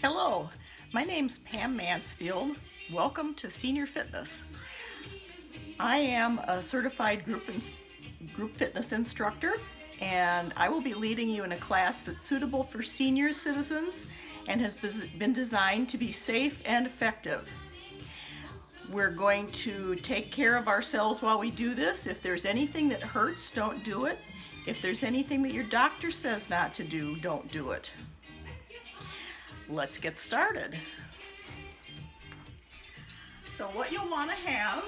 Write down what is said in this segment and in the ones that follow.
Hello, my name's Pam Mansfield. Welcome to Senior Fitness. I am a certified group fitness instructor, and I will be leading you in a class that's suitable for senior citizens and has been designed to be safe and effective. We're going to take care of ourselves while we do this. If there's anything that hurts, don't do it. If there's anything that your doctor says not to do, don't do it. Let's get started. So what you'll want to have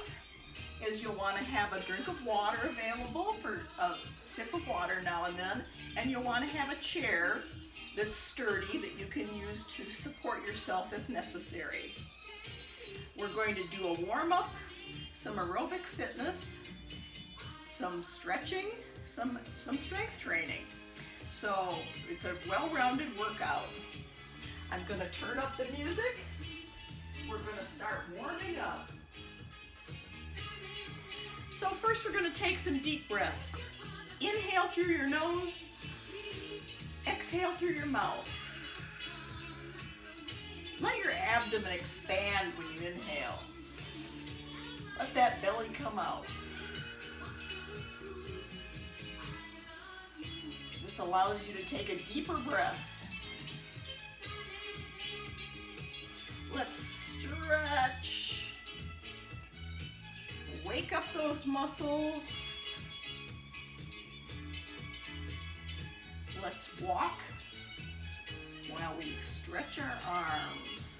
is you'll want to have a drink of water available for a sip of water now and then, and you'll want to have a chair that's sturdy that you can use to support yourself if necessary. We're going to do a warm-up, some aerobic fitness, some stretching, some strength training. So it's a well-rounded workout. I'm going to turn up the music. We're going to start warming up. So first we're going to take some deep breaths. Inhale through your nose, exhale through your mouth. Let your abdomen expand when you inhale. Let that belly come out. This allows you to take a deeper breath. Let's stretch. Wake up those muscles. Let's walk while we stretch our arms.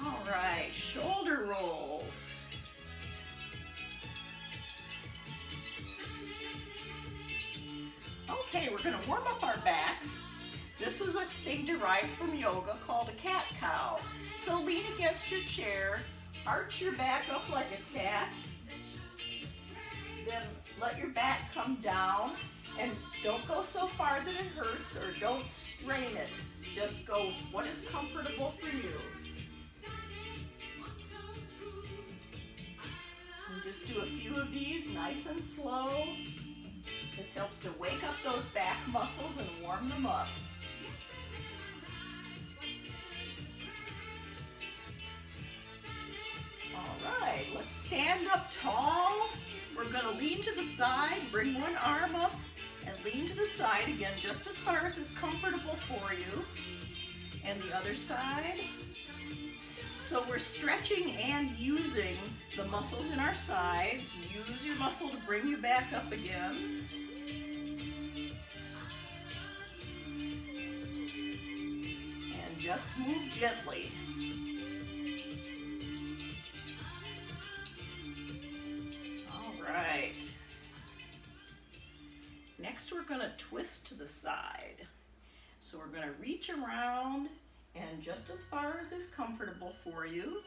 All right, shoulder rolls. Okay, we're going to warm up our backs. This is a thing derived from yoga called a cat-cow. So lean against your chair, arch your back up like a cat, then let your back come down, and don't go so far that it hurts or don't strain it. Just go what is comfortable for you. And just do a few of these nice and slow. This helps to wake up those back muscles and warm them up. All right, let's stand up tall. We're going to lean to the side, bring one arm up, and lean to the side again, just as far as is comfortable for you. And the other side. So we're stretching and using the muscles in our sides. Use your muscle to bring you back up again. And just move gently. All right. Next we're going to twist to the side. So we're going to reach around and just as far as is comfortable for you.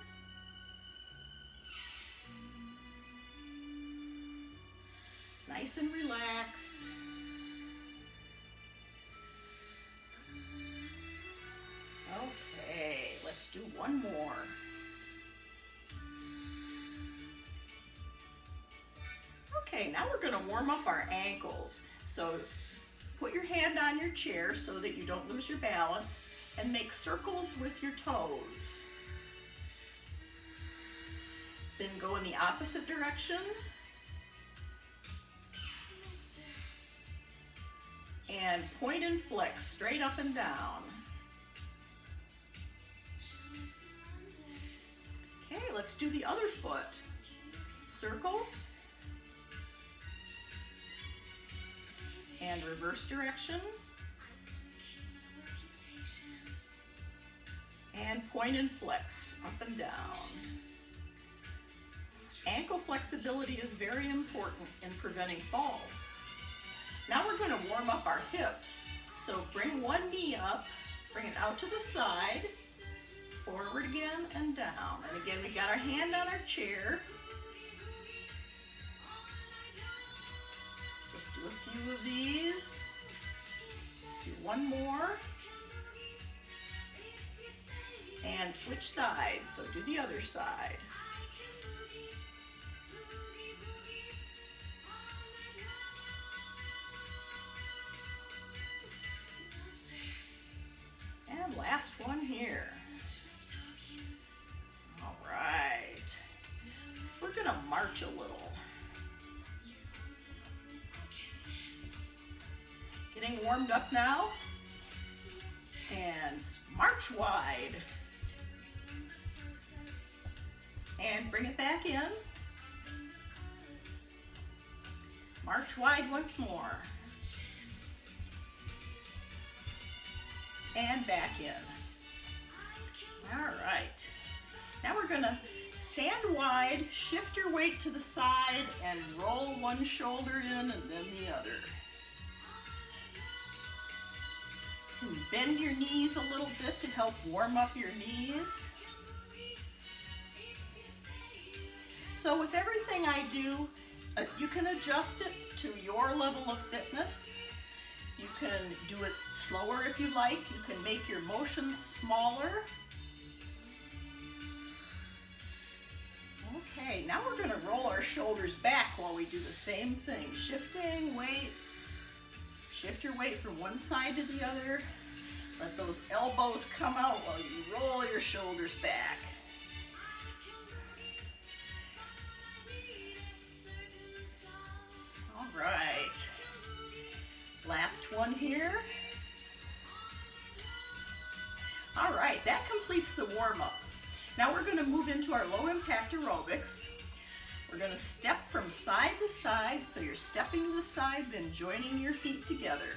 Nice and relaxed. Okay, let's do one more. Okay, now we're going to warm up our ankles. So put your hand on your chair so that you don't lose your balance and make circles with your toes. Then go in the opposite direction. And point and flex straight up and down. Okay, let's do the other foot. Circles. And reverse direction. And point and flex up and down. Ankle flexibility is very important in preventing falls. Now we're going to warm up our hips. So bring one knee up, bring it out to the side, forward again and down. And again, we got our hand on our chair. Just do a few of these. Do one more. And switch sides, so do the other side. last one here. All right. We're gonna march a little. Getting warmed up now. And march wide. And bring it back in. March wide once more. And back in. All right. Now we're gonna stand wide, shift your weight to the side, and roll one shoulder in and then the other. You can bend your knees a little bit to help warm up your knees. So with everything I do, you can adjust it to your level of fitness. You can do it slower if you like. You can make your motions smaller. Okay, now we're going to roll our shoulders back while we do the same thing. Shifting weight. Shift your weight from one side to the other. Let those elbows come out while you roll your shoulders back. All right. Last one here. All right, that completes the warm-up. Now we're going to move into our low impact aerobics. We're going to step from side to side, so you're stepping to the side, then joining your feet together.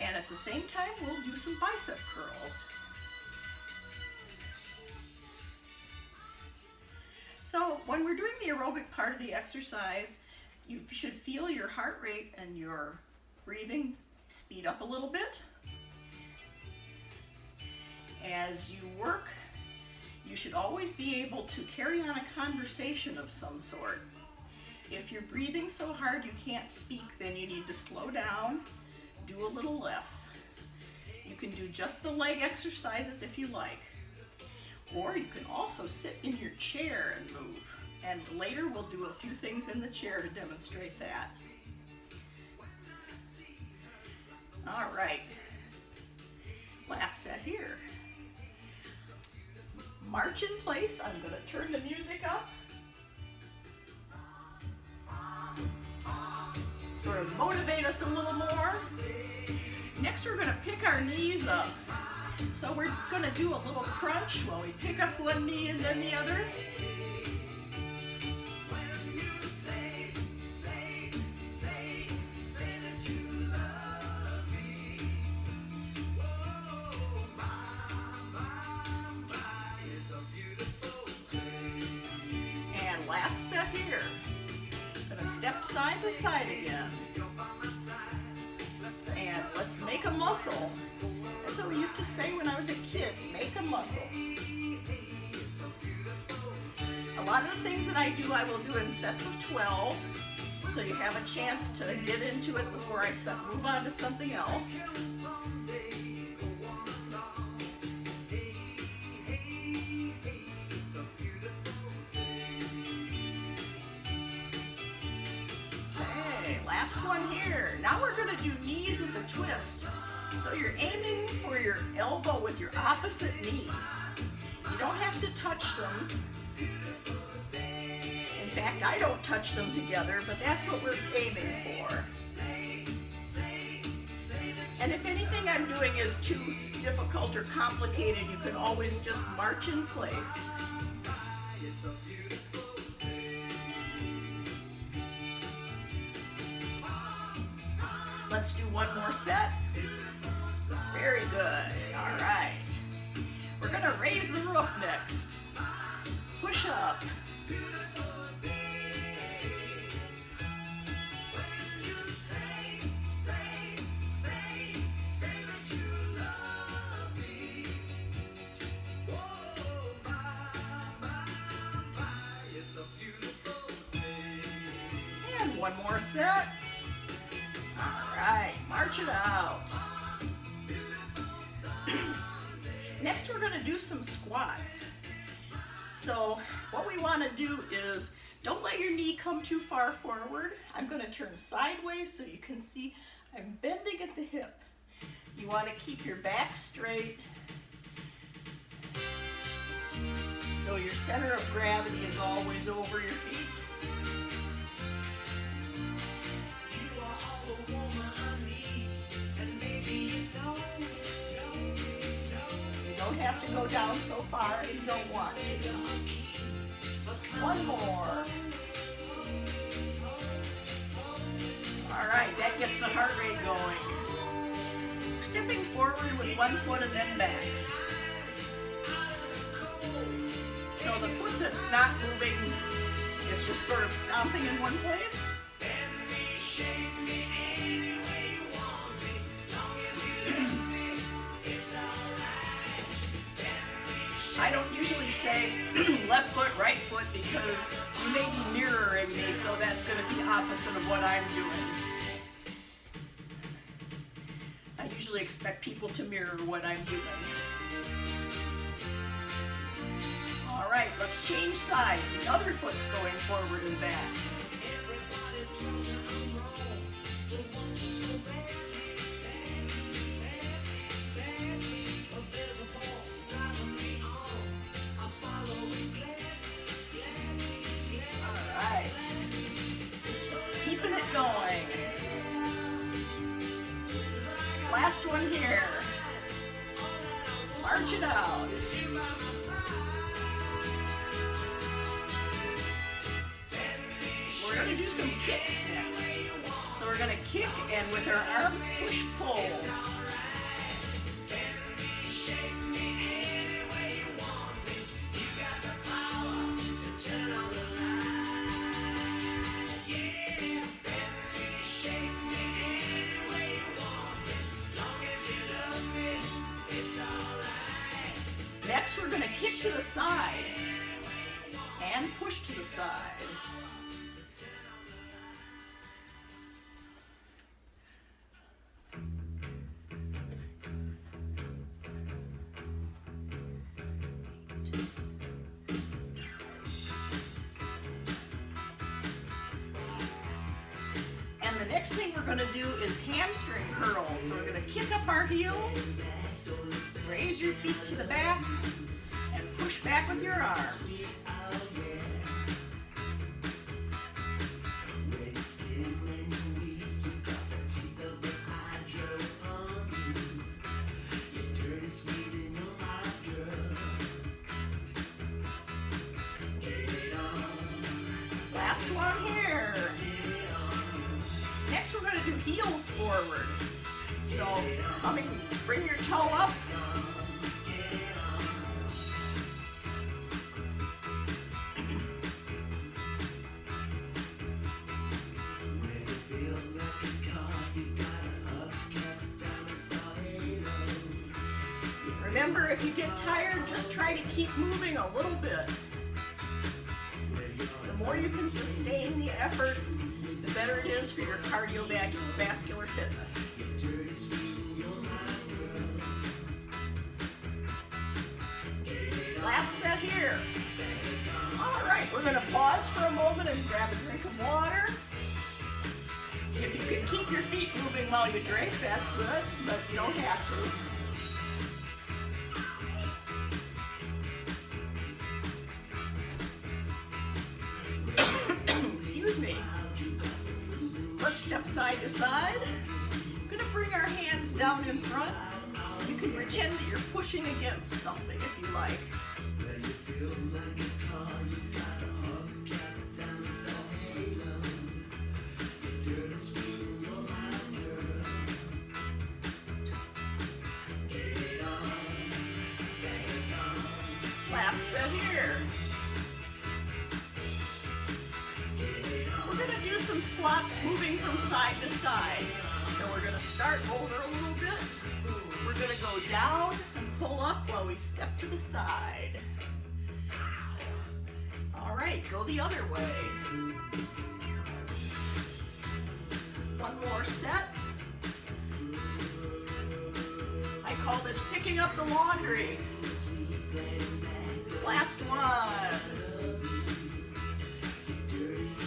And at the same time, we'll do some bicep curls. So when we're doing the aerobic part of the exercise, you should feel your heart rate and your breathing speed up a little bit. As you work, you should always be able to carry on a conversation of some sort. If you're breathing so hard you can't speak, then you need to slow down, do a little less. You can do just the leg exercises if you like. Or you can also sit in your chair and move. And later we'll do a few things in the chair to demonstrate that. All right. Last set here. March in place. I'm going to turn the music up. Sort of motivate us a little more. Next we're going to pick our knees up. So we're going to do a little crunch while we pick up one knee and then the other. And last set here. Going to step side to side again. And let's make a muscle. That's what we used to say when I was a kid, make a muscle. A lot of the things that I do, I will do in sets of 12, so you have a chance to get into it before I move on to something else. Okay, last one here. Now we're going to do knees with a twist. So you're aiming for your elbow with your opposite knee. You don't have to touch them. In fact, I don't touch them together, but that's what we're aiming for. And if anything I'm doing is too difficult or complicated, you can always just march in place. Let's do one more set. Very good. All right. We're going to raise the roof next. Push up. And one more set. All right. March it out. Next we're going to do some squats. So what we want to do is don't let your knee come too far forward. I'm going to turn sideways so you can see I'm bending at the hip. You want to keep your back straight so your center of gravity is always over your feet. You don't have to go down so far if you don't want to. One more. All right, that gets the heart rate going. Stepping forward with one foot and then back. So the foot that's not moving is just sort of stomping in one place. I don't usually say left foot, right foot because you may be mirroring me, so that's going to be opposite of what I'm doing. I usually expect people to mirror what I'm doing. All right, let's change sides. The other foot's going forward and back. Keeping it going. Last one here. March it out. We're going to do some kicks next. So we're going to kick and with our arms push-pull. Next, we're going to kick to the side and push to the side. And the next thing we're going to do is hamstring curls. So we're going to kick up our heels. Raise your feet to the back and push back with your arms. Last one here. Next we're going to do heels forward. So bring your toe up. Remember, if you get tired, just try to keep moving a little bit. The more you can sustain the effort, the better it is for your cardiovascular fitness. Last set here. All right, we're going to pause for a moment and grab a drink of water. If you can keep your feet moving while you drink, that's good, but you don't have to. Excuse me. Let's step side to side. I'm going to bring our hands down in front. You can pretend that you're pushing against something if you like. Last set here. We're going to do some squats moving from side to side. So we're going to start over a little bit. We're going to go down and pull up while we step to the side. All right, go the other way. One more set. I call this picking up the laundry. Last one.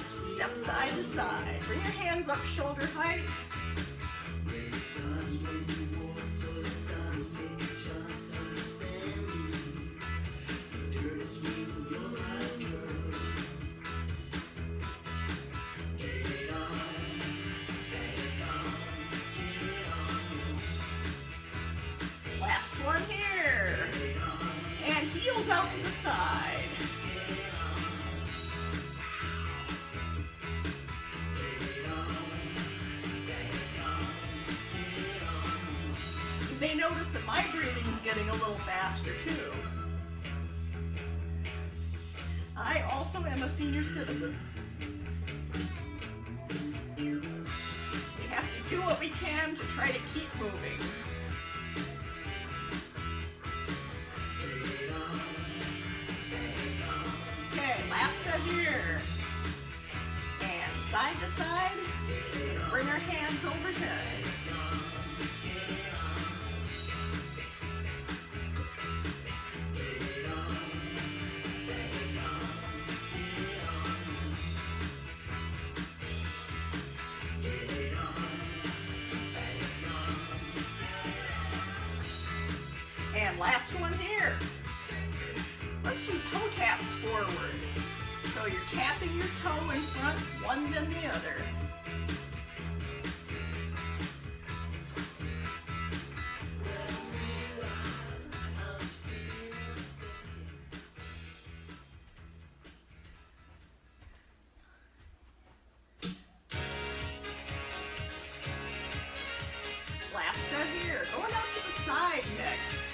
Step side to side. Bring your hands up shoulder height. side. You may notice that my breathing's getting a little faster too. I also am a senior citizen. We have to do what we can to try to keep moving. Okay, last set here. And side to side, bring our hands overhead. And last one here. Let's do toe taps forward. So you're tapping your toe in front, one then the other. Last set here. Going out to the side next.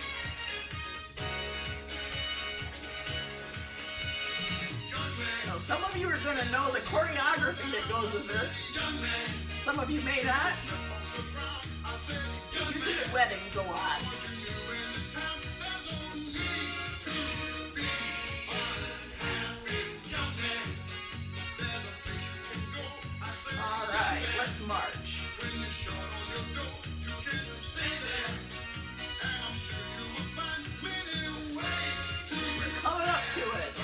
So some of you are going to know the choreography that goes with this. Some of you may not. You see it at weddings a lot. All right, let's march. We're coming up to it.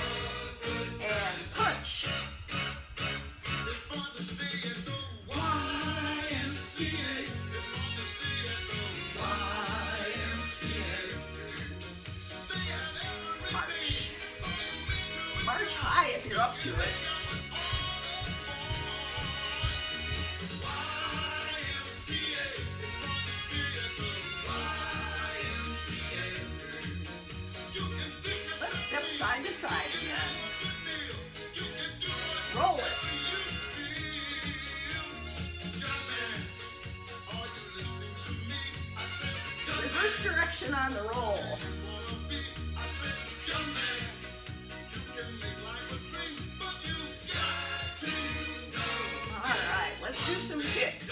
And punch. March. March high if you're up to it. Let's step side to side again. Roll it. Reverse direction on the roll. Alright, let's do some kicks.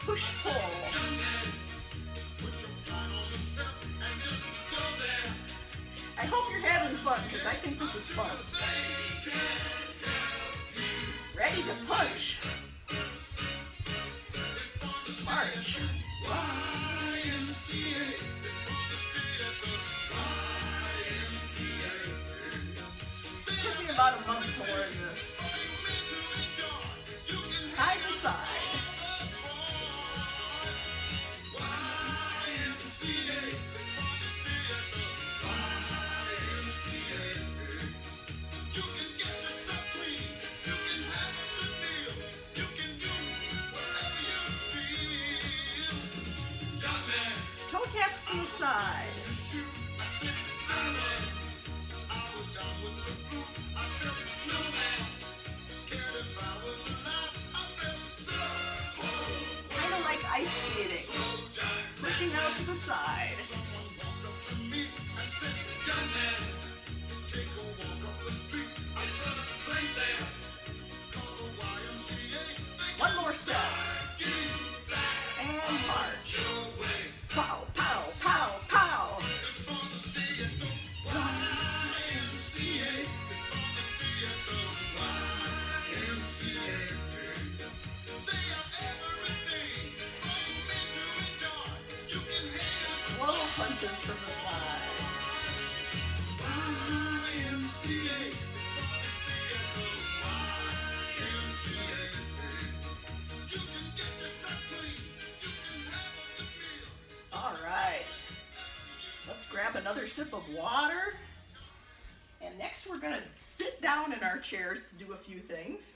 Push, pull. I hope you're having fun, because I think this is fun. Ready to punch. March. It took me about a month to learn this. Side to side. Toe taps to the side. Kind of like ice skating. Pushing out to the side. One more set. And march. Pow, pow, pow, pow. Some slow punches from the side. All right. Let's grab another sip of water. And next we're going to sit down in our chairs to do a few things.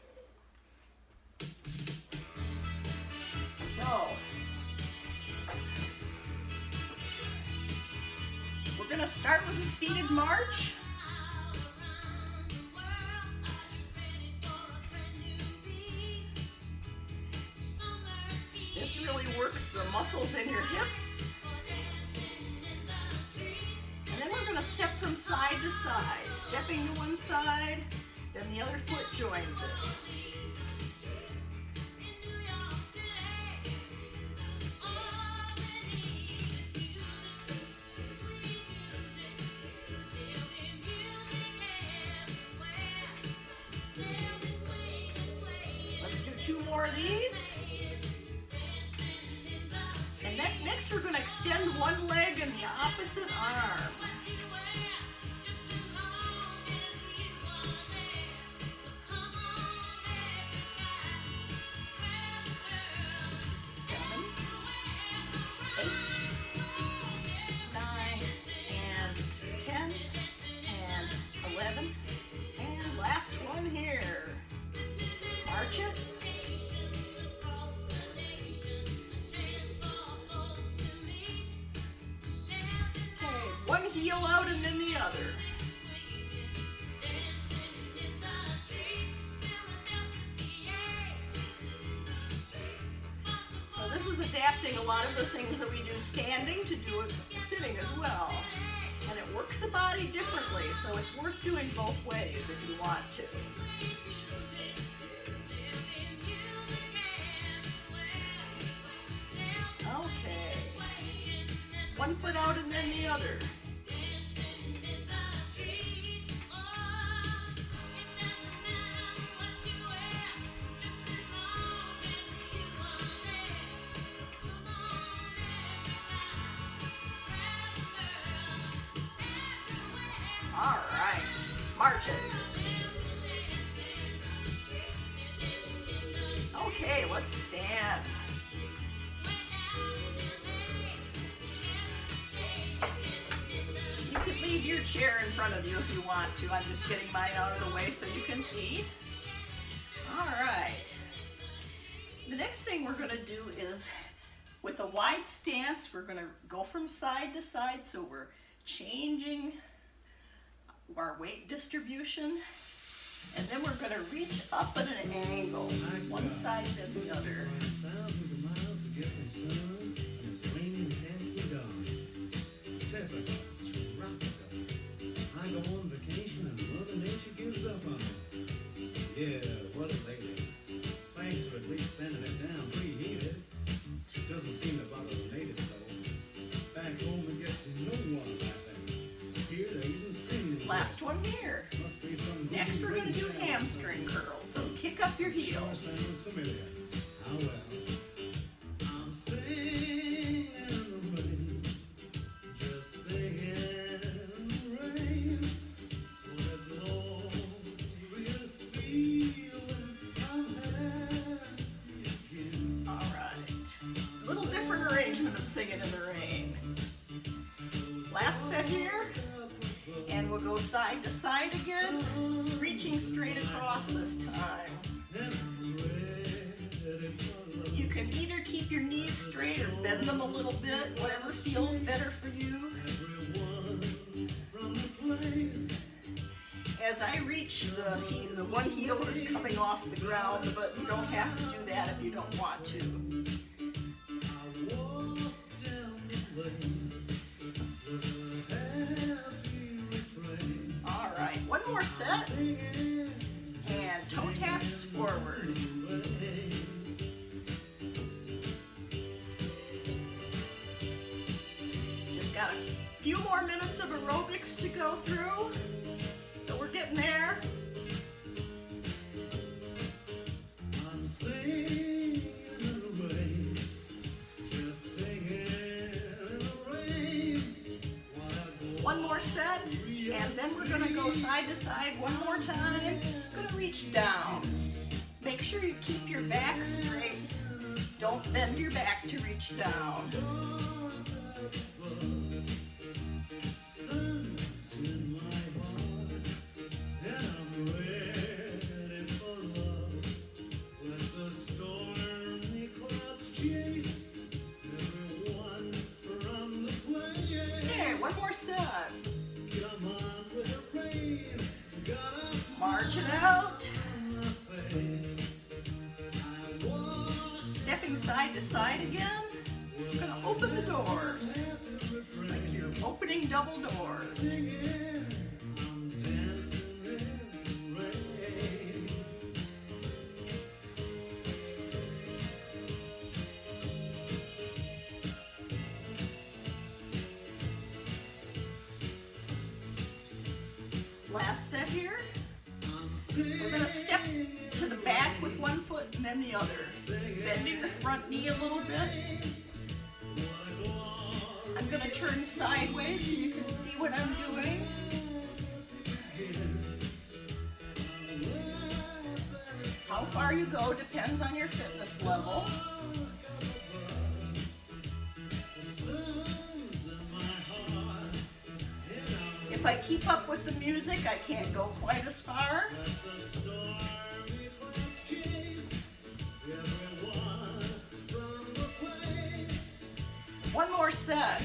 So, we're We're going to start with a seated march. This really works the muscles in your hips. And then we're going to step from side to side. Stepping to one side, then the other foot joins it. Let's do 2 more of these. And then next we're going to extend one leg and the opposite arm. 7, 8, 9, and 10, and 11, and last one here. March it. One heel out and then the other. So this is adapting a lot of the things that we do standing to do it sitting as well. And it works the body differently, so it's worth doing both ways if you want to. Okay. One foot out and then the other. All right, march it. Okay, let's stand. You can leave your chair in front of you if you want to. I'm just getting mine out of the way so you can see. All right. The next thing we're going to do is, with a wide stance, we're going to go from side to side, so we're changing our weight distribution, and then we're going to reach up at an angle, one side and the other. Thousands of miles to get some sun, and it's raining fancy dogs. Typical, tropical. I go on vacation and Mother Nature gives up on me. Yeah, what a lady. Thanks for at least sending it down preheated. Doesn't seem to bother the natives though. Back home it gets no one laughing. Here they even sing. Last one here. Must be some Next we're going to do hamstring curls, so kick up your Sure heels. sounds familiar. How well. I'm singing in the rain, just singing in the rain. What a glorious feeling, I'm happy again. All right. Little different arrangement of Singing in the Rain. Last set here, and we'll go side to side again, reaching straight across this time. You can either keep your knees straight or bend them a little bit, whatever feels better for you. As I reach the one heel is coming off the ground, but you don't have to do that if you don't want to. All right, one more set, and toe taps forward. Just got a few more minutes of aerobics to go through, so we're getting there. I'm singing in the rain, just singing in the rain. One more set, and then we're going to go side to side one more time. Going to reach down. Make sure you keep your back straight. Don't bend your back to reach down. Sun's in my heart, and I'm ready for love. Let the stormy clouds chase everyone from the plane. Okay, one more set. March it out. Stepping side to side again. We're gonna open the doors. Like you're opening double doors. Last set here. We're going to step to the back with one foot and then the other. Bending the front knee a little bit. I'm going to turn sideways so you can see what I'm doing. How far you go depends on your fitness level. If I keep up with the music, I can't go quite as far. One more set.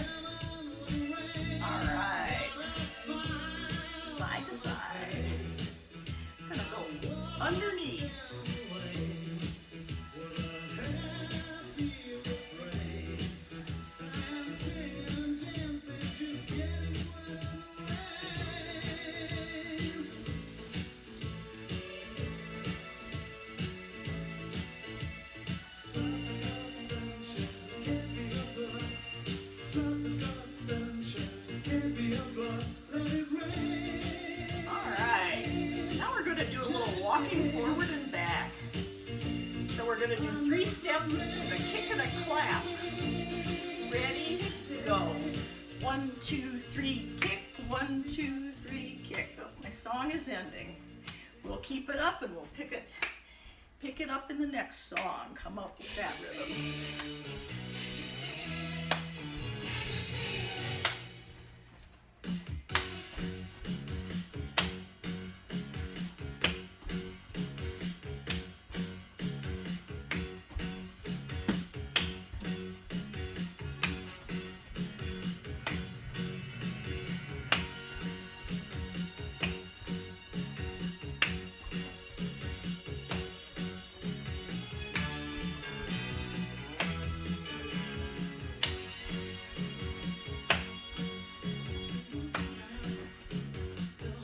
All right. Side to side. Gonna go underneath. Walking forward and back. So we're going to do 3 steps with a kick and a clap. Ready to go. 1, 2, 3, kick. 1, 2, 3, kick. Oh, my song is ending. We'll keep it up and we'll pick it up in the next song. Come up with that rhythm.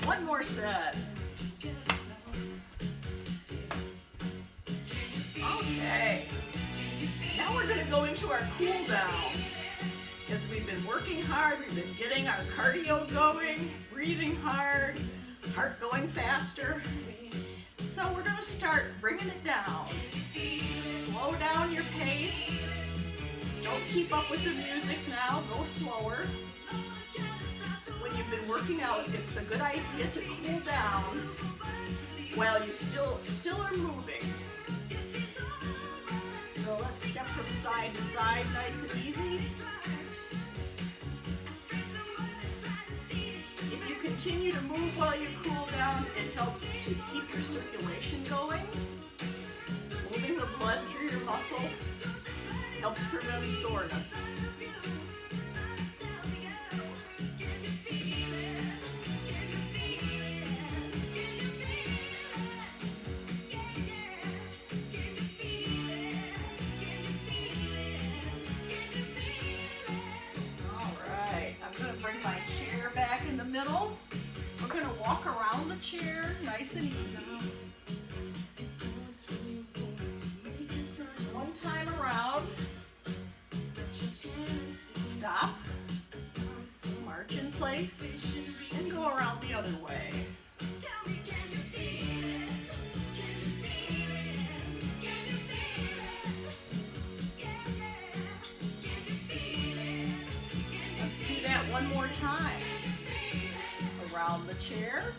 One more set. Okay. Now we're going to go into our cool down. As we've been working hard, we've been getting our cardio going, breathing hard, heart going faster. So we're going to start bringing it down. Slow down your pace. Don't keep up with the music now. Go slower. When you've been working out, it's a good idea to cool down while you still are moving. So let's step from side to side, nice and easy. If you continue to move while you cool down, it helps to keep your circulation going. Moving the blood through your muscles helps prevent soreness. Bring my chair back in the middle. We're going to walk around the chair nice and easy. One time around. Stop. March in place. And go around the other way. One more time. Around the chair.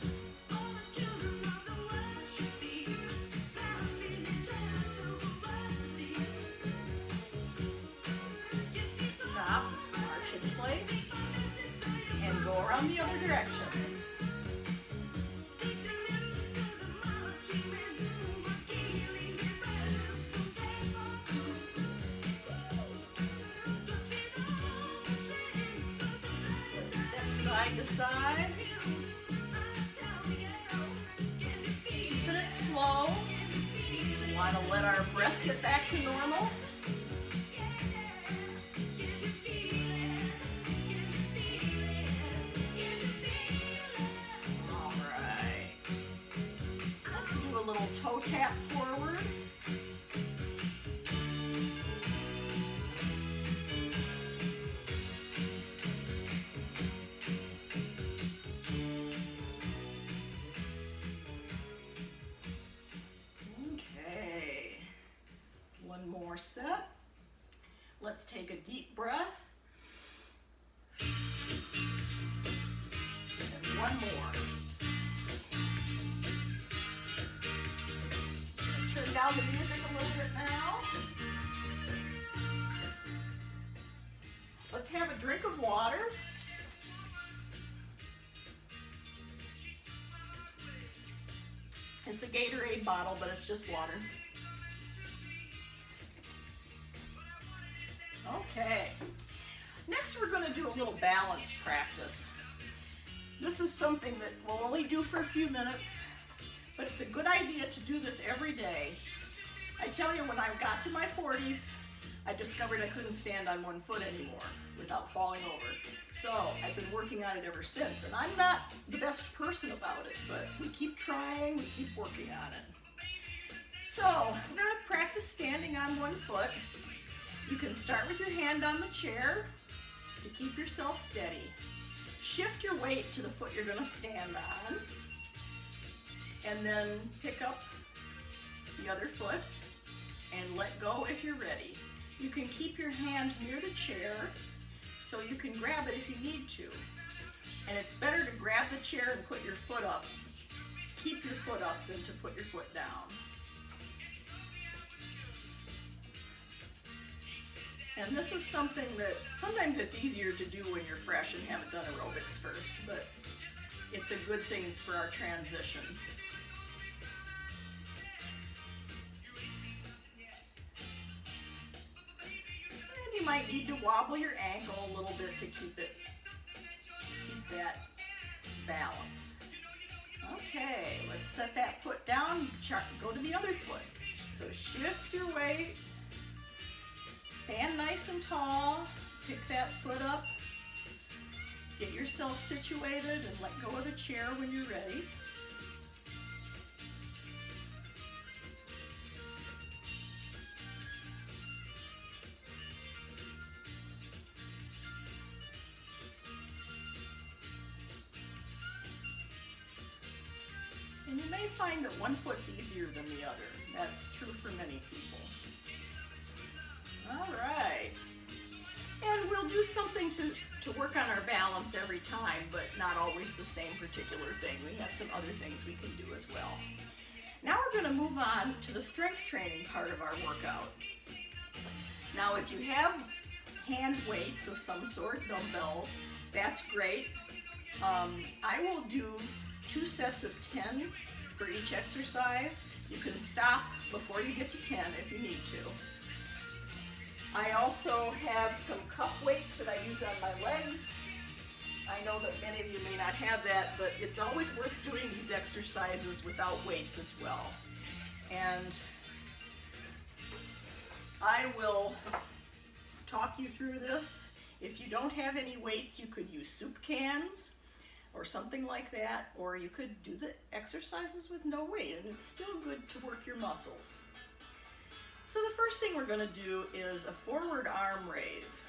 Stop, march in place, and go around the other direction. Side to side. want to let our breath get back to normal. All right. Let's do a little toe tap forward. More set. Let's take a deep breath. And one more. Turn down the music a little bit now. Let's have a drink of water. It's a Gatorade bottle, but it's just water. Okay, next we're going to do a little balance practice. This is something that we'll only do for a few minutes, but it's a good idea to do this every day. I tell you, when I got to my 40s, I discovered I couldn't stand on one foot anymore without falling over. So I've been working on it ever since, and I'm not the best person about it, but we keep trying, we keep working on it. So we're going to practice standing on one foot. You can start with your hand on the chair to keep yourself steady. Shift your weight to the foot you're going to stand on, and then pick up the other foot and let go if you're ready. You can keep your hand near the chair so you can grab it if you need to. And it's better to grab the chair and put your foot up. Keep your foot up than to put your foot down. And this is something that sometimes it's easier to do when you're fresh and haven't done aerobics first, but it's a good thing for our transition. And you might need to wobble your ankle a little bit to keep that balance. Okay, let's set that foot down, go to the other foot. So shift your weight. Stand nice and tall, pick that foot up, get yourself situated, and let go of the chair when you're ready. And you may find that one foot's easier than the other. That's true for many people. All right, and we'll do something to work on our balance every time, but not always the same particular thing. We have some other things we can do as well. Now we're going to move on to the strength training part of our workout. Now if you have hand weights of some sort, dumbbells, that's great. I will do 2 sets of 10 for each exercise. You can stop before you get to 10 if you need to. I also have some cuff weights that I use on my legs. I know that many of you may not have that, but it's always worth doing these exercises without weights as well. And I will talk you through this. If you don't have any weights, you could use soup cans or something like that, or you could do the exercises with no weight, and it's still good to work your muscles. So the first thing we're going to do is a forward arm raise.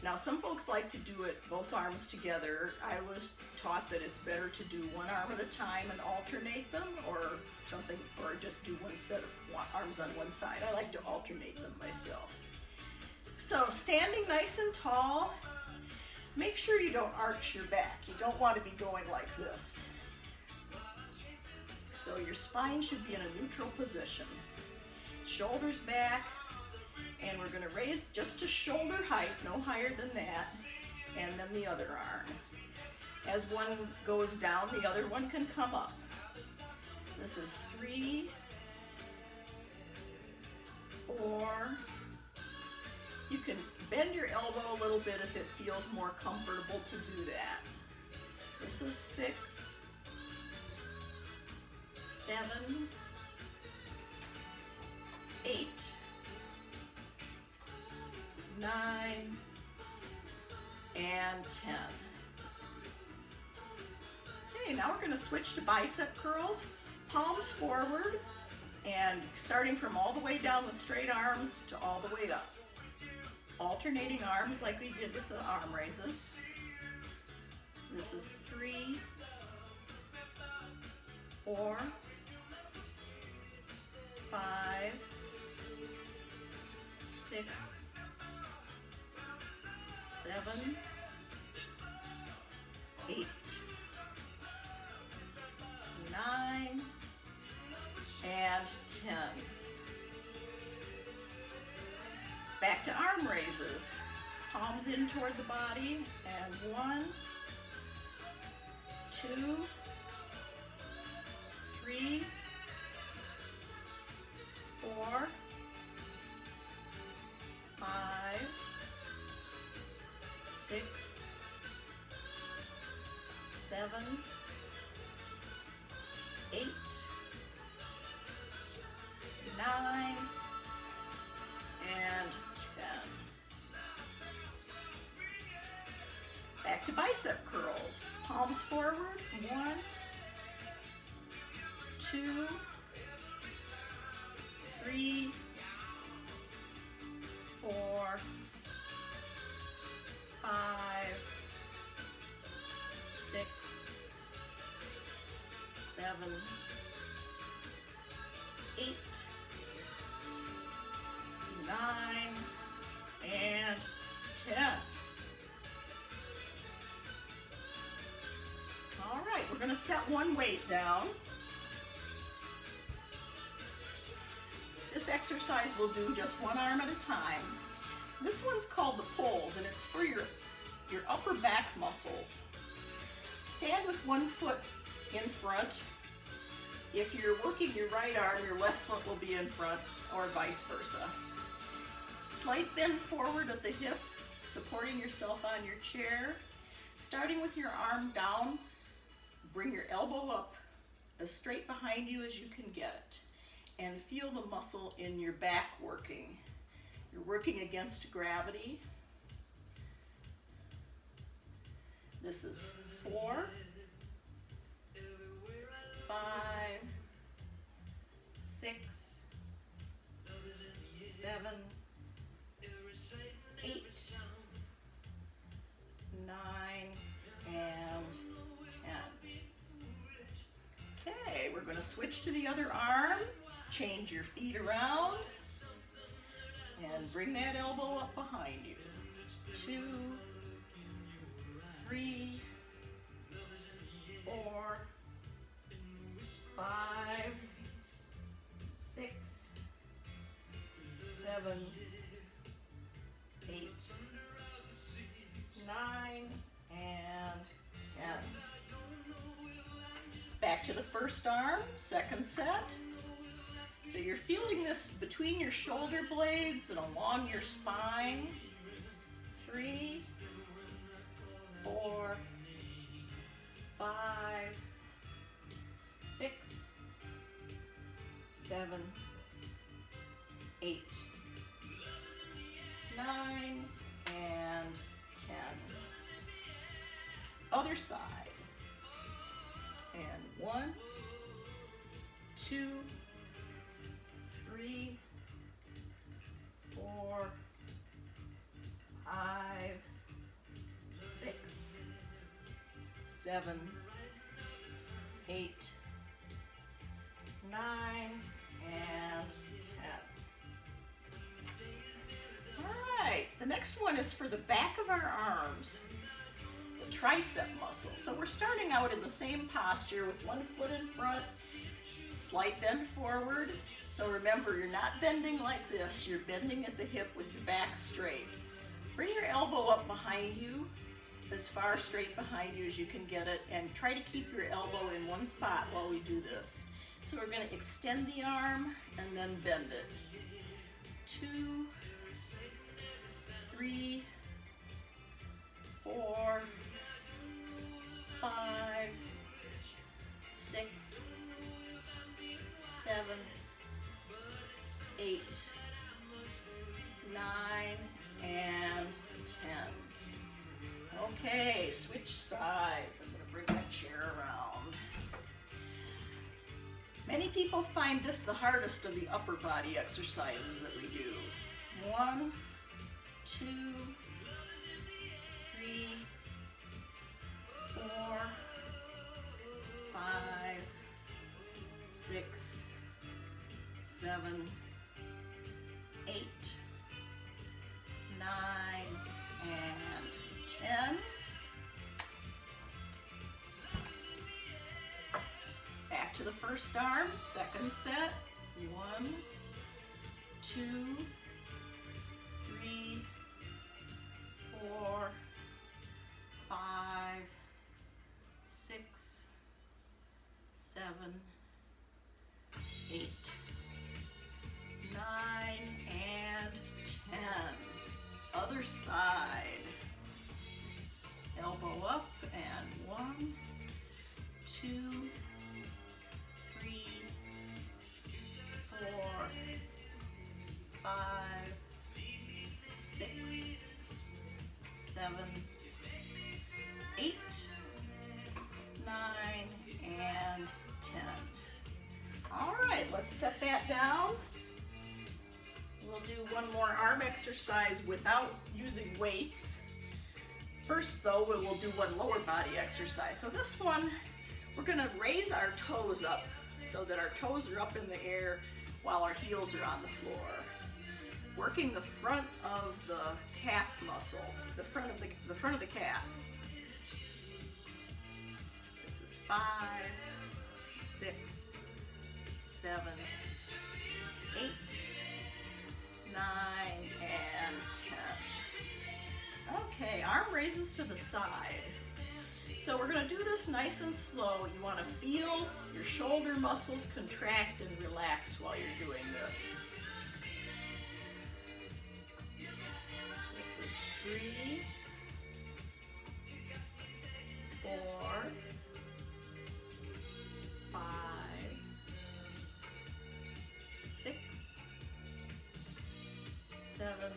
Now some folks like to do it both arms together. I was taught that it's better to do one arm at a time and alternate them, or something, or just do one set of arms on one side. I like to alternate them myself. So standing nice and tall, make sure you don't arch your back. You don't want to be going like this. So your spine should be in a neutral position. Shoulders back, and we're going to raise just to shoulder height, no higher than that, and then the other arm. As one goes down, the other one can come up. This is 3, 4. You can bend your elbow a little bit if it feels more comfortable to do that. This is 6, 7, and 10. Okay, now we're going to switch to bicep curls. Palms forward and starting from all the way down the straight arms to all the way up. Alternating arms like we did with the arm raises. This is 3, 4, 5, 6, 7, 8, 9, and 10. Back to arm raises. Palms in toward the body, and 1, 2, 3, 4, 5, 6, 7, 8, 9, and 10. Back to bicep curls. Palms forward. 1, 2, 3, 4, 5, 6, 7, 8, 9, and 10. All right, we're going to set one weight down. This exercise will do just one arm at a time. This one's called the pulls, and it's for your upper back muscles. Stand with one foot in front. If you're working your right arm, your left foot will be in front, or vice versa. Slight bend forward at the hip, supporting yourself on your chair. Starting with your arm down, bring your elbow up as straight behind you as you can get it. And feel the muscle in your back working. You're working against gravity. This is 4, 5, 6, 7, 8, 9, and 10. Okay, we're going to switch to the other arm. Change your feet around and bring that elbow up behind you. 2, 3, 4, 5, 6, 7, 8, 9, and 10. Back to the first arm, second set. So you're feeling this between your shoulder blades and along your spine. 3, 4, 5, 6, 7, 8, 9, and 10. Other side. And 1, 2, 3, 4, 5, 6, 7, 8, 9, and 10. All right, the next one is for the back of our arms, the tricep muscle. So we're starting out in the same posture with one foot in front, slight bend forward. So remember, you're not bending like this, you're bending at the hip with your back straight. Bring your elbow up behind you, as far straight behind you as you can get it, and try to keep your elbow in one spot while we do this. So we're going to extend the arm and then bend it. 2, 3, 4, 5, 6, 7, 8, 9, and 10. Okay, switch sides. I'm going to bring my chair around. Many people find this the hardest of the upper body exercises that we do. 1, 2, 3, 4, 5, 6, 7, 8, 9, and 10. Back to the first arm, second set. 1, 2, 3, 4, 5, 6, 7, 8, 9, and 10. Other side. Elbow up and 1, 2, 3, 4, 5, 6, 7, 8, 9, and 10. All right, let's set that down. We'll do one more arm exercise without using weights. First though, we will do one lower body exercise. So this one, we're gonna raise our toes up so that our toes are up in the air while our heels are on the floor. Working the front of the calf muscle, the front of the calf. This is 5, 6, 7, 8, 9, and 10. Okay, arm raises to the side. So we're going to do this nice and slow. You want to feel your shoulder muscles contract and relax while you're doing this. This is 3, 4, 5, 6, 7,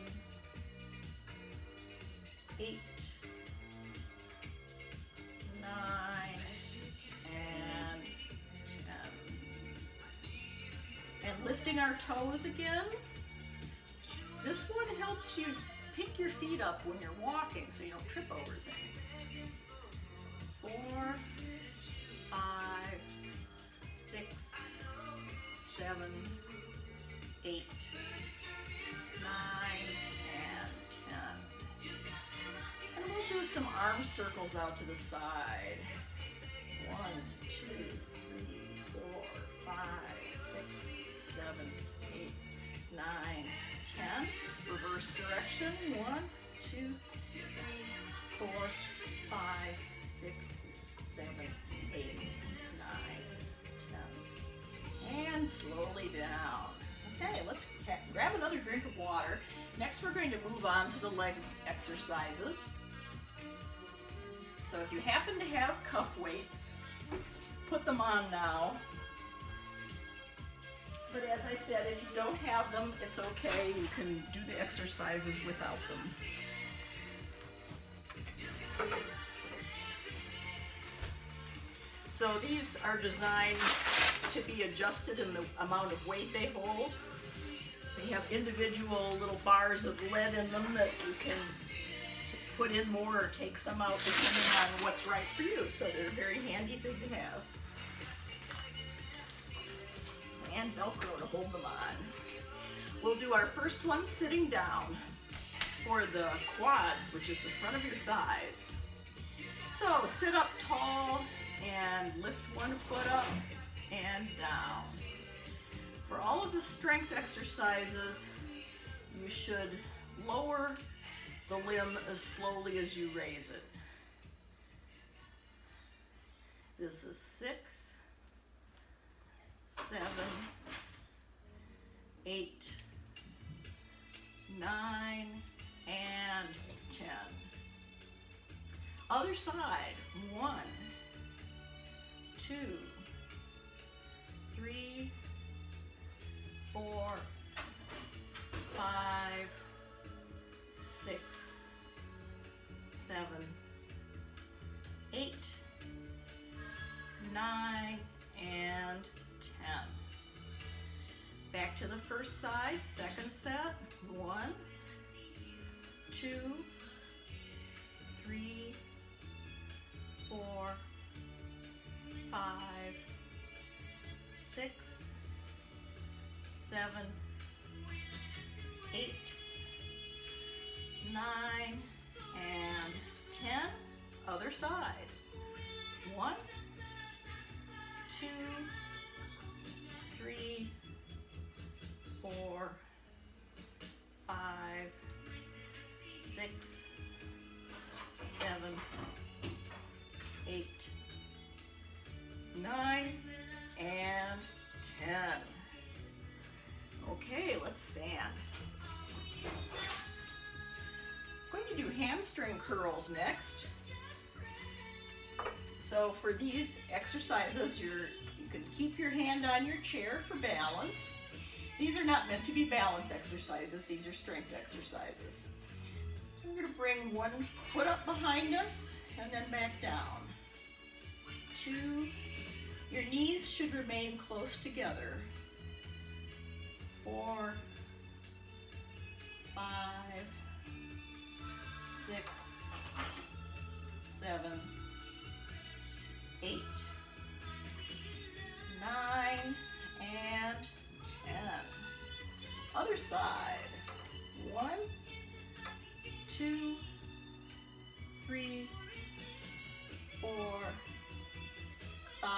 8, 9, and 10. And lifting our toes again. This one helps you pick your feet up when you're walking so you don't trip over things. 4, 5, 6, 7, 8, 9, and 10. And we'll do some arm circles out to the side. 1, 2, 3, 4, 5, 6, 7, 8, 9, 10. Reverse direction. 1, 2, 3, 4, 5, 6, 7, 8, 9, 10. And slowly down. Okay, let's grab another drink of water. Next we're going to move on to the leg exercises. So if you happen to have cuff weights, put them on now. But as I said, if you don't have them, it's okay. You can do the exercises without them. So these are designed to be adjusted in the amount of weight they hold. They have individual little bars of lead in them that you can put in more or take some out depending on what's right for you. So they're a very handy thing to have. And Velcro to hold them on. We'll do our first one sitting down for the quads, which is the front of your thighs. So sit up tall and lift one foot up and down. For all of the strength exercises, you should lower the limb as slowly as you raise it. This is 6, 7, 8, 9, and 10. Other side. 1, 2, 3, 4, 5, 6, 7, to the first side, second set. 1, 2, 3, 4, 5, 6, 7, 8, 9, and 10. Other side. 1, 2, 3, 4, 5, 6, 7, 8, 9, and 10. Okay, let's stand. I'm going to do hamstring curls next. So for these exercises, you can keep your hand on your chair for balance. These are not meant to be balance exercises, these are strength exercises. So we're going to bring one foot up behind us and then back down. 2, your knees should remain close together. 4, 5, 6, 7, 8, 9, and 10. Other side. 1, 2, 3, 4, 5,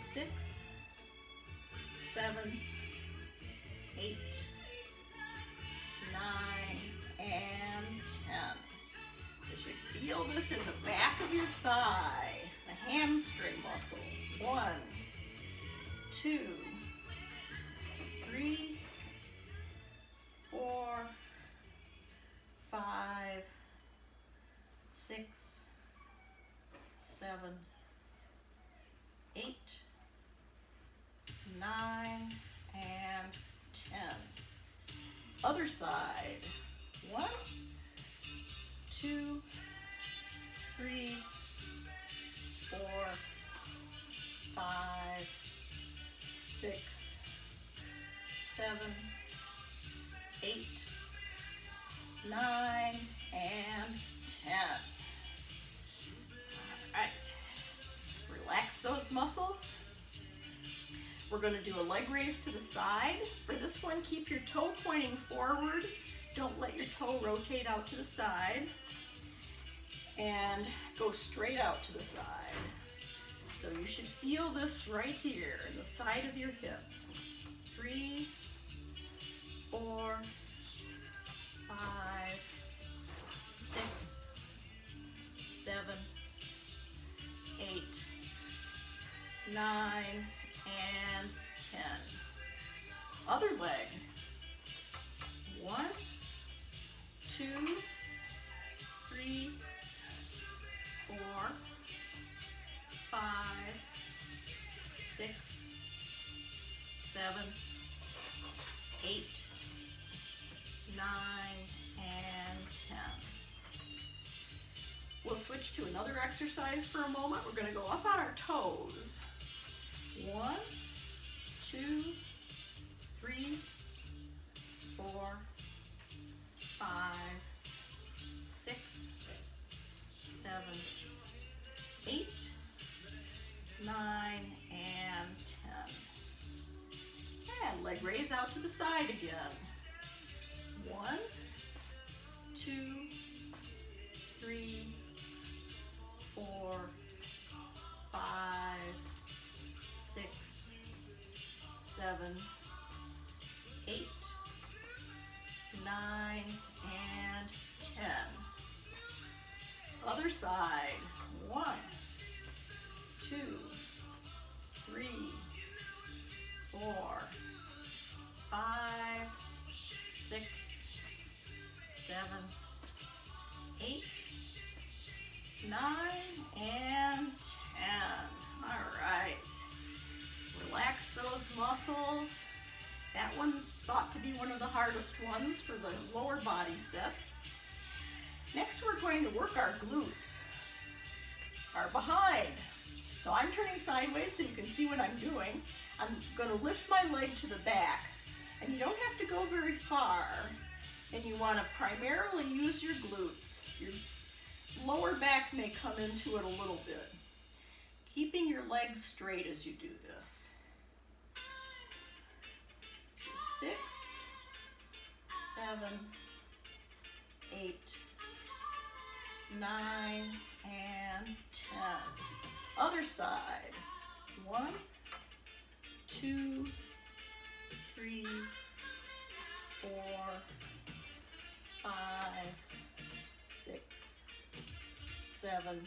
6, 7, 8, 9, and 10. You should feel this in the back of your thigh, the hamstring muscle. 1, 2, 3, 4, 5, 6, 7, 8, 9, and 10. Other side. 1, 2, 3, 4, 5, 6, 7, 8, 9, and 10. All right. Relax those muscles. We're going to do a leg raise to the side. For this one, keep your toe pointing forward. Don't let your toe rotate out to the side. And go straight out to the side. So you should feel this right here in the side of your hip. 3, 4, 5, 6, 7, 8, 9, and 10. Other leg. 1, 2, 3, 4, 5, 6, 7, 8, 9, and 10. We'll switch to another exercise for a moment. We're going to go up on our toes. 1, 2, 3, 4, 5, 6, 7, 8, 9, and 10. And leg raise out to the side again. 1, 2, 3, 4, 5, 6, 7, 8, 9, and 10. Other side. 1, 2, 3, 4, 5, 6, 7, 8, 9, and 10. All right. Relax those muscles. That one's thought to be one of the hardest ones for the lower body set. Next, we're going to work our glutes, our behind. So I'm turning sideways so you can see what I'm doing. I'm going to lift my leg to the back, and you don't have to go very far. And you want to primarily use your glutes. Your lower back may come into it a little bit. Keeping your legs straight as you do this. So 6, 7, 8, 9, and 10. Other side. 1, 2, 3, 4, 5, 6, 7,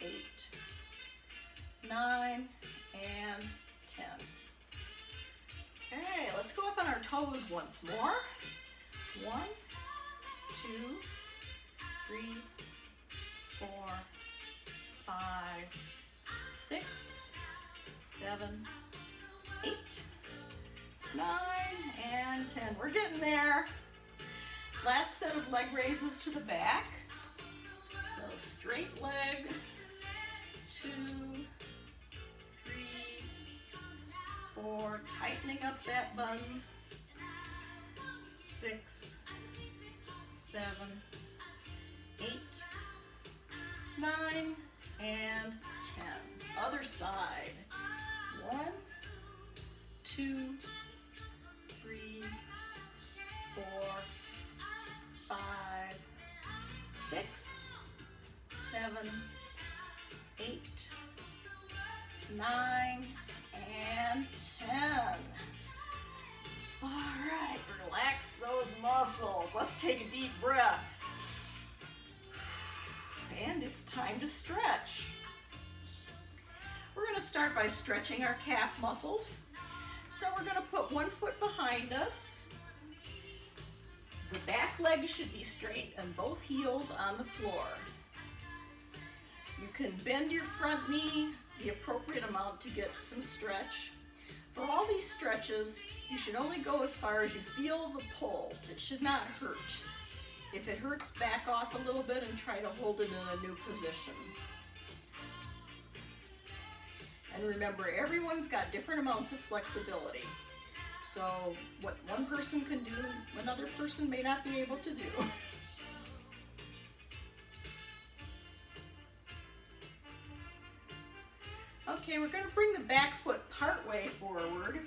8, 9, and 10. Okay, let's go up on our toes once more. 1, 2, 3, 4, 5, 6, 7, 8, 9, and 10. We're getting there. Last set of leg raises to the back. So straight leg, 2, 3, 4, tightening up that buns, 6, 7, 8, 9, and 10. Other side. 1, 2, 3, 4, 5, 6, 7, 8, 9, and 10. All right, relax those muscles. Let's take a deep breath. And it's time to stretch. We're going to start by stretching our calf muscles. So we're going to put one foot behind us. The back leg should be straight and both heels on the floor. You can bend your front knee the appropriate amount to get some stretch. For all these stretches, you should only go as far as you feel the pull. It should not hurt. If it hurts, back off a little bit and try to hold it in a new position. And remember, everyone's got different amounts of flexibility. So what one person can do, another person may not be able to do. Okay, we're going to bring the back foot part way forward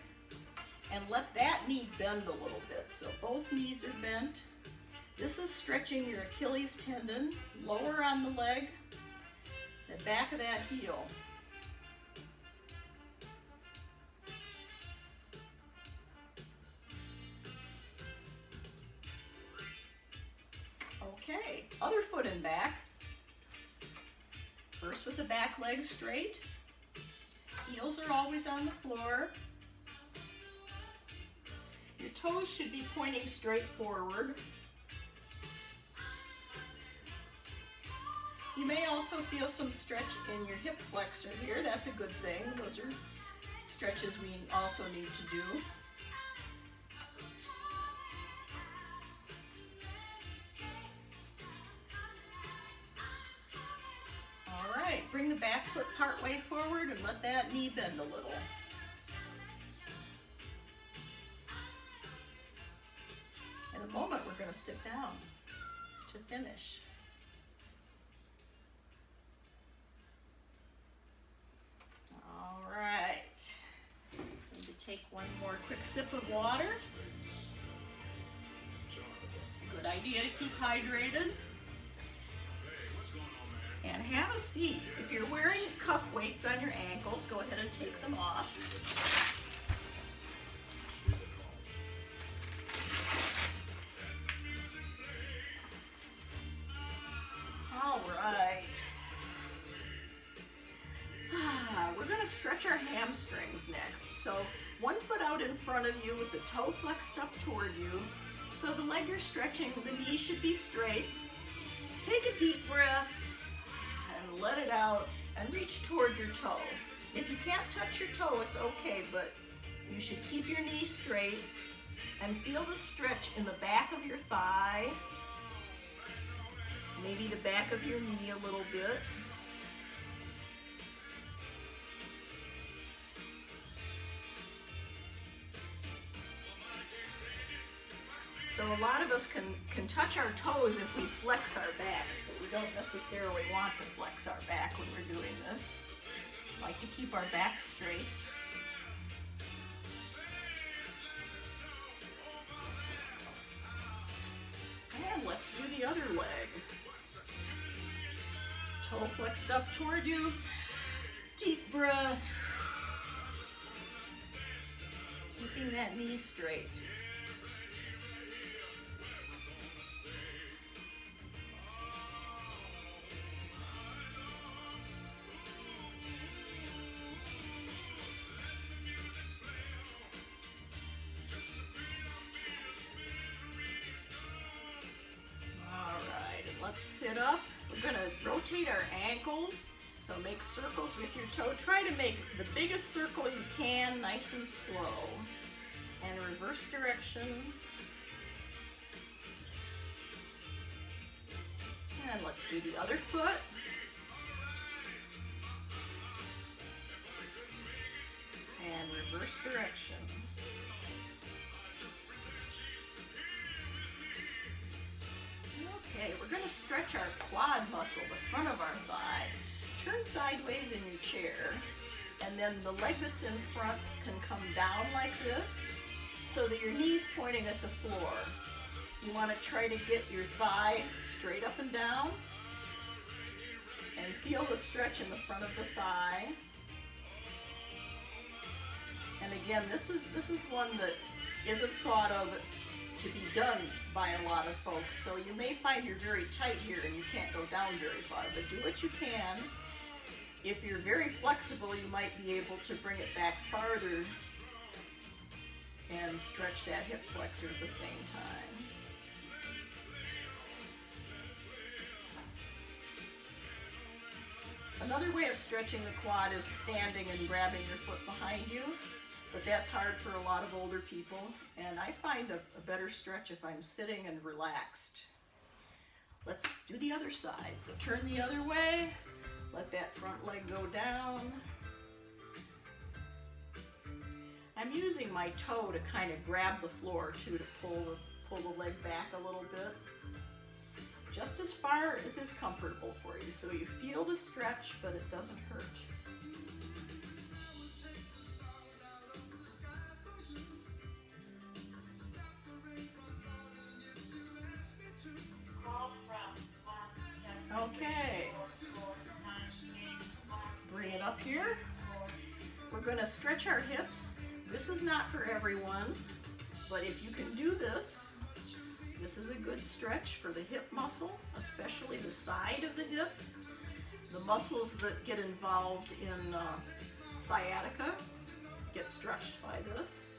and let that knee bend a little bit. So both knees are bent. This is stretching your Achilles tendon, lower on the leg, the back of that heel. Okay, other foot and back. First with the back leg straight. Heels are always on the floor. Your toes should be pointing straight forward. You may also feel some stretch in your hip flexor here. That's a good thing. Those are stretches we also need to do. All right, bring the back foot part way forward and let that knee bend a little. In a moment, we're going to sit down to finish. All right, need to take one more quick sip of water. Good idea to keep hydrated. And have a seat. If you're wearing cuff weights on your ankles, go ahead and take them off. All right. We're going to stretch our hamstrings next. So one foot out in front of you with the toe flexed up toward you. So the leg you're stretching, the knee should be straight. Take a deep breath and let it out and reach toward your toe. If you can't touch your toe, it's okay, but you should keep your knee straight and feel the stretch in the back of your thigh, maybe the back of your knee a little bit. So a lot of us can touch our toes if we flex our backs, but we don't necessarily want to flex our back when we're doing this. We like to keep our back straight. And let's do the other leg. Toe flexed up toward you. Deep breath. Keeping that knee straight. Let's sit up. We're going to rotate our ankles. So make circles with your toe. Try to make the biggest circle you can, nice and slow. And reverse direction. And let's do the other foot. And reverse direction. Okay, we're going to stretch our quad muscle, the front of our thigh. Turn sideways in your chair, and then the leg that's in front can come down like this so that your knee's pointing at the floor. You want to try to get your thigh straight up and down, and feel the stretch in the front of the thigh. And again, this is one that isn't thought of to be done by a lot of folks, so you may find you're very tight here and you can't go down very far, but do what you can. If you're very flexible, you might be able to bring it back farther and stretch that hip flexor at the same time. Another way of stretching the quad is standing and grabbing your foot behind you. But that's hard for a lot of older people, and I find a better stretch if I'm sitting and relaxed. Let's do the other side. So turn the other way, let that front leg go down. I'm using my toe to kind of grab the floor too, to pull the leg back a little bit. Just as far as is comfortable for you, so you feel the stretch, but it doesn't hurt. Okay, bring it up here. We're going to stretch our hips. This is not for everyone, but if you can do this, this is a good stretch for the hip muscle, especially the side of the hip. The muscles that get involved in sciatica get stretched by this.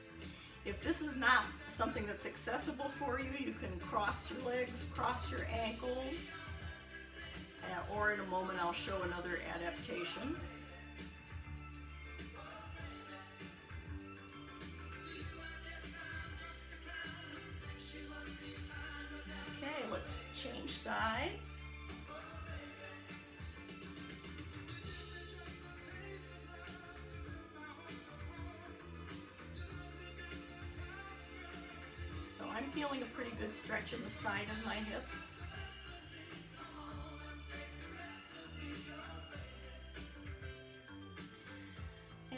If this is not something that's accessible for you, you can cross your legs, cross your ankles. Or in a moment I'll show another adaptation. Okay, let's change sides. So I'm feeling a pretty good stretch in the side of my hip.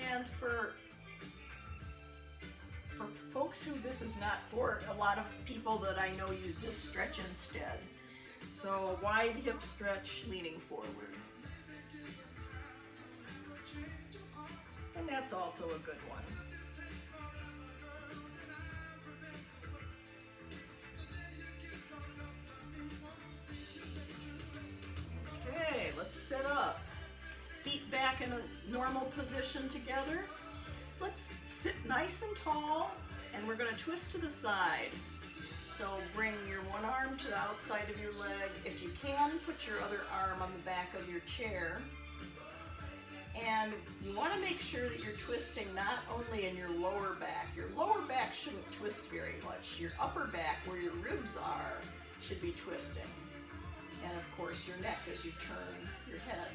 And for folks who this is not for, a lot of people that I know use this stretch instead. So a wide hip stretch leaning forward. And that's also a good one. Okay, let's sit up. Feet back in a normal position together. Let's sit nice and tall, and we're going to twist to the side. So bring your one arm to the outside of your leg. If you can, put your other arm on the back of your chair. And you want to make sure that you're twisting not only in your lower back. Your lower back shouldn't twist very much. Your upper back, where your ribs are, should be twisting. And of course your neck as you turn your head.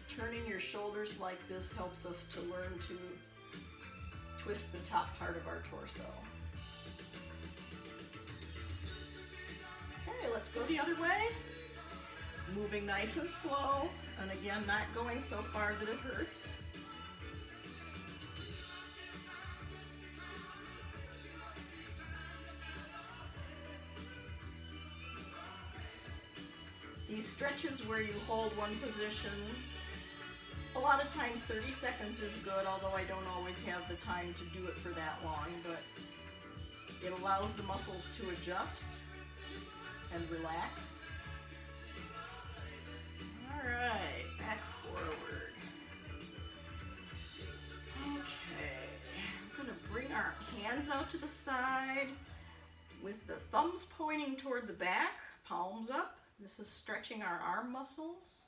Turning your shoulders like this helps us to learn to twist the top part of our torso. Okay, let's go the other way. Moving nice and slow, and again, not going so far that it hurts. These stretches where you hold one position, a lot of times 30 seconds is good, although I don't always have the time to do it for that long, but it allows the muscles to adjust and relax. All right, back forward. Okay, I'm gonna bring our hands out to the side with the thumbs pointing toward the back, palms up. This is stretching our arm muscles.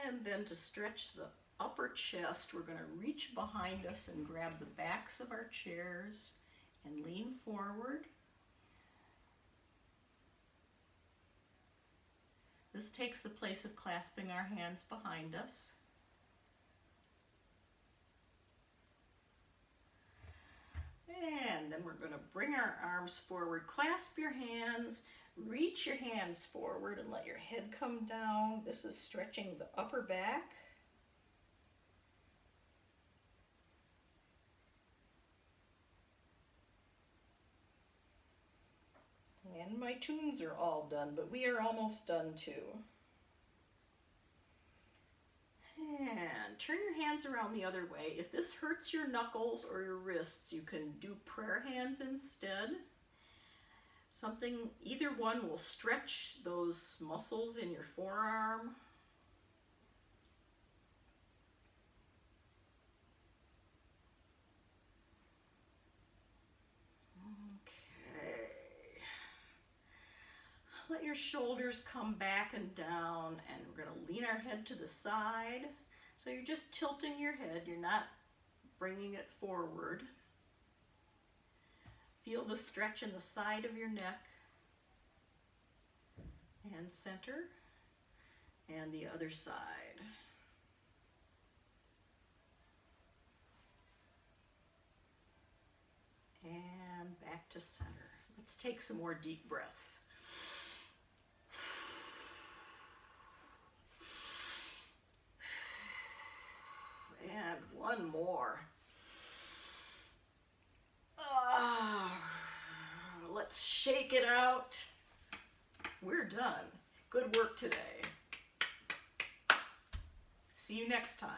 And then to stretch the upper chest, we're going to reach behind us and grab the backs of our chairs and lean forward. This takes the place of clasping our hands behind us. And then we're going to bring our arms forward, clasp your hands, reach your hands forward and let your head come down. This is stretching the upper back. And my tunes are all done, but we are almost done too. And turn your hands around the other way. If this hurts your knuckles or your wrists, you can do prayer hands instead. Either one will stretch those muscles in your forearm. Okay. Let your shoulders come back and down, and we're going to lean our head to the side. So you're just tilting your head, you're not bringing it forward. Feel the stretch in the side of your neck and center, and the other side. And back to center. Let's take some more deep breaths. And one more. Let's shake it out. We're done. Good work today. See you next time.